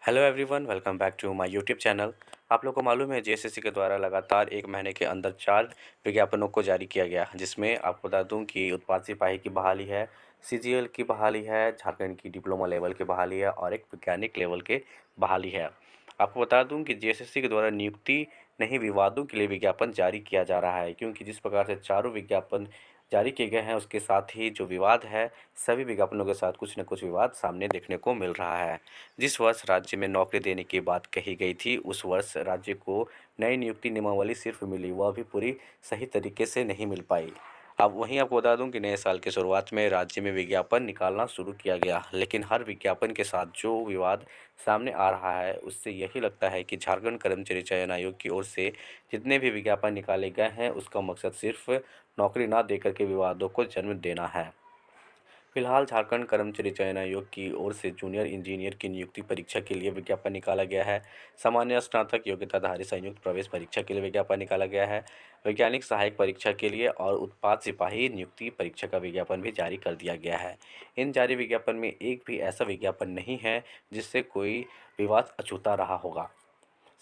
Hello everyone, welcome back to my YouTube channel. आप लोग को मालूम है जेएसएससी के द्वारा लगातार एक महीने के अंदर 4 विज्ञापनों को जारी किया गया, जिसमें आपको बता दूं कि उत्पाद सिपाही की बहाली है, सीजीएल की बहाली है, झारखंड की डिप्लोमा लेवल की बहाली है और एक वैज्ञानिक लेवल के बहाली है। आपको बता दूं कि जेएसएससी के द्वारा नियुक्ति नहीं विवादों के लिए विज्ञापन जारी किया जा रहा है, क्योंकि जिस प्रकार से चारों विज्ञापन जारी किए गए हैं उसके साथ ही जो विवाद है, सभी विज्ञापनों के साथ कुछ न कुछ विवाद सामने देखने को मिल रहा है। जिस वर्ष राज्य में नौकरी देने की बात कही गई थी, उस वर्ष राज्य को नई नियुक्ति नियमावली सिर्फ मिली, वह भी पूरी सही तरीके से नहीं मिल पाई। अब वहीं आपको बता दूं कि नए साल की शुरुआत में राज्य में विज्ञापन निकालना शुरू किया गया, लेकिन हर विज्ञापन के साथ जो विवाद सामने आ रहा है उससे यही लगता है कि झारखंड कर्मचारी चयन आयोग की ओर से जितने भी विज्ञापन निकाले गए हैं उसका मकसद सिर्फ नौकरी ना देकर के विवादों को जन्म देना है। फिलहाल झारखंड कर्मचारी चयन आयोग की ओर से जूनियर इंजीनियर की नियुक्ति परीक्षा के लिए विज्ञापन निकाला गया है। सामान्य स्नातक योग्यताधारी संयुक्त प्रवेश परीक्षा के लिए विज्ञापन निकाला गया है। वैज्ञानिक सहायक परीक्षा के लिए और उत्पाद सिपाही नियुक्ति परीक्षा का विज्ञापन भी जारी कर दिया गया है। इन जारी विज्ञापन में एक भी ऐसा विज्ञापन नहीं है जिससे कोई विवाद अछूता रहा होगा।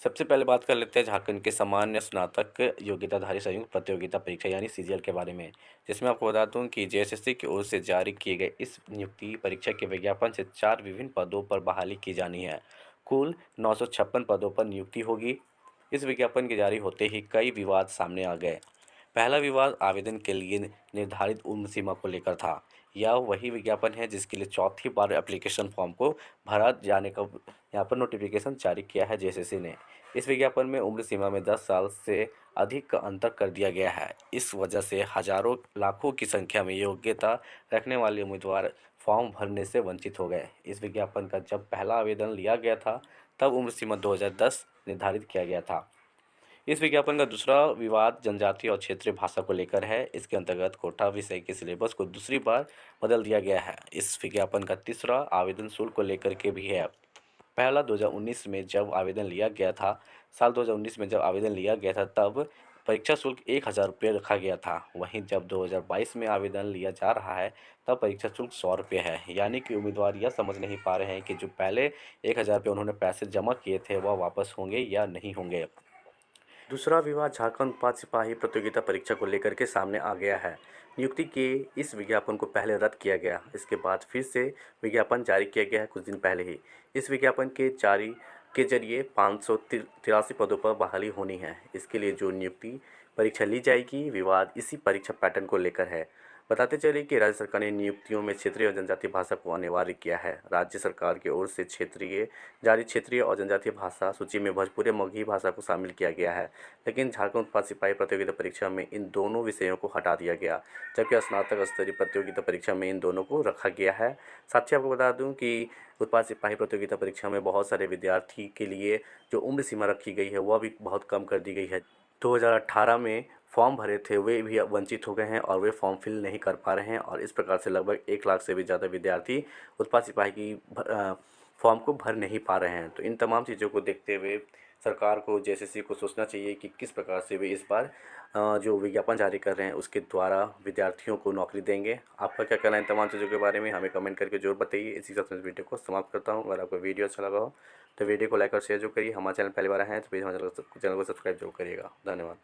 सबसे पहले बात कर लेते हैं झारखंड के सामान्य स्नातक योग्यताधारी संयुक्त प्रतियोगिता परीक्षा यानी सीजीएल के बारे में, जिसमें आपको बता दूं कि जेएसएससी की ओर से जारी किए गए इस नियुक्ति परीक्षा के विज्ञापन से 4 विभिन्न पदों पर बहाली की जानी है। कुल 956 पदों पर नियुक्ति होगी। इस विज्ञापन के जारी होते ही कई विवाद सामने आ गए। पहला विवाद आवेदन के लिए निर्धारित उम्र सीमा को लेकर था। यह वही विज्ञापन है जिसके लिए चौथी बार एप्लीकेशन फॉर्म को भरा जाने का यहाँ पर नोटिफिकेशन जारी किया है जेएसएससी ने। इस विज्ञापन में उम्र सीमा में 10 साल से अधिक का अंतर कर दिया गया है। इस वजह से हजारों लाखों की संख्या में योग्यता रखने वाले उम्मीदवार फॉर्म भरने से वंचित हो गए। इस विज्ञापन का जब पहला आवेदन लिया गया था तब उम्र सीमा 2010 निर्धारित किया गया था। इस विज्ञापन का दूसरा विवाद जनजातीय और क्षेत्रीय भाषा को लेकर है। इसके अंतर्गत कोटा विषय के सिलेबस को दूसरी बार बदल दिया गया है। इस विज्ञापन का तीसरा आवेदन शुल्क को लेकर के भी है। पहला 2019 में जब आवेदन लिया गया था साल 2019 में जब आवेदन लिया गया था तब परीक्षा शुल्क 1000 रुपये रखा गया था। वहीं जब 2022 में आवेदन लिया जा रहा है तब परीक्षा शुल्क 100 रुपये है। यानी कि उम्मीदवार यह समझ नहीं पा रहे हैं कि जो पहले 1000 रुपये उन्होंने पैसे जमा किए थे वह वापस होंगे या नहीं होंगे। दूसरा विवाद झारखंड उत्पाद सिपाही प्रतियोगिता परीक्षा को लेकर के सामने आ गया है। नियुक्ति के इस विज्ञापन को पहले रद्द किया गया, इसके बाद फिर से विज्ञापन जारी किया गया है कुछ दिन पहले ही। इस विज्ञापन के जारी के जरिए 583 पदों पर बहाली होनी है। इसके लिए जो नियुक्ति परीक्षा ली जाएगी, विवाद इसी परीक्षा पैटर्न को लेकर है। बताते चले कि राज्य सरकार ने नियुक्तियों में क्षेत्रीय और जनजातीय भाषा को अनिवार्य किया है। राज्य सरकार की ओर से क्षेत्रीय और जनजातीय भाषा सूची में भोजपुरी मगही भाषा को शामिल किया गया है, लेकिन झारखंड उत्पाद सिपाही प्रतियोगिता परीक्षा में इन दोनों विषयों को हटा दिया गया, जबकि स्नातक स्तरीय प्रतियोगिता परीक्षा में इन दोनों को रखा गया है। साथ ही आपको बता दूं कि उत्पाद सिपाही प्रतियोगिता परीक्षा में बहुत सारे विद्यार्थी के लिए जो उम्र सीमा रखी गई है वह भी बहुत कम कर दी गई है। 2018 में फॉर्म भरे थे वे भी अब वंचित हो गए हैं और वे फॉर्म फिल नहीं कर पा रहे हैं, और इस प्रकार से लगभग 1 लाख से भी ज़्यादा विद्यार्थी उत्पाद सिपाही की फॉर्म को भर नहीं पा रहे हैं। तो इन तमाम चीज़ों को देखते हुए सरकार को जेएसएससी को सोचना चाहिए कि किस प्रकार से वे इस बार जो विज्ञापन जारी कर रहे हैं उसके द्वारा विद्यार्थियों को नौकरी देंगे। आपका क्या कहना है इन तमाम चीज़ों के बारे में, हमें कमेंट करके जरूर बताइए। इसी के साथ मैं इस वीडियो को समाप्त करता हूँ। अगर आपको वीडियो अच्छा लगा हो तो वीडियो को लाइक और शेयर जो करिए। हमारे चैनल पहली बार आए हैं तो प्लीज़ हमारे चैनल को सब्सक्राइब जरूर करिएगा। धन्यवाद।